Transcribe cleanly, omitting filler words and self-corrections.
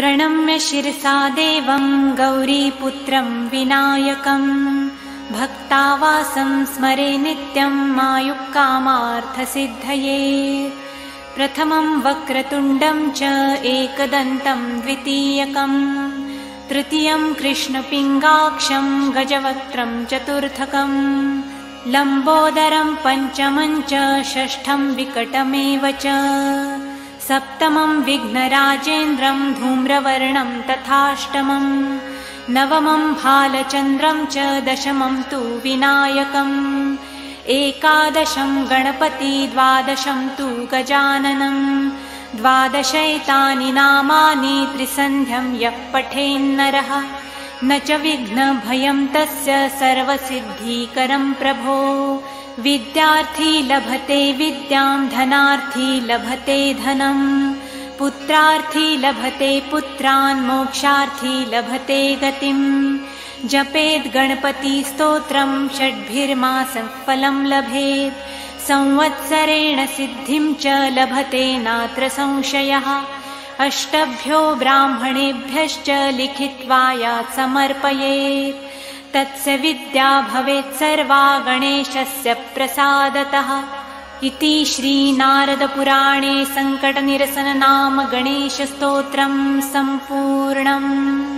प्रणम्य शिरसा देवं गौरीपुत्रं विनायकं भक्तावासं स्मरे नित्यं मायुक्कामार्थसिद्धये। प्रथमं वक्रतुण्डं च एकदन्तं द्वितीयकं तृतीयं कृष्णपिङ्गाक्षं गजवक्त्रं चतुर्थकं लम्बोदरं पञ्चमं च षष्ठं विकटमेव च सप्तमं विघ्नराजेन्द्रं धूम्रवर्णं तथाष्टमं नवमं भालचन्द्रं च दशमं तु विनायकम् एकादशं गणपति द्वादशं तु गजाननं द्वादशैतानि नामानि त्रिसन्ध्यं यः पठेन्नरः न च विघ्नभयं तस्य सर्वसिद्धिकरं प्रभो। विद्यार्थी लभते विद्यां धनार्थी लभते धनं पुत्रार्थी लभते पुत्रान् मोक्षार्थी लभते गतिं जपेद् गणपति स्तोत्रं षड्भिर्मासं फलं लभेत् संवत्सरेण सिद्धिं च लभते नात्र संशयः। अष्टभ्यो ब्राह्मणेभ्यश्च लिखित्वा यात् समर्पयेत् तस्य विद्या भवेत् सर्वा गणेशस्य प्रसादतः। इति श्रीनारदपुराणे सङ्कटनिरसन नाम गणेशस्तोत्रं सम्पूर्णम्।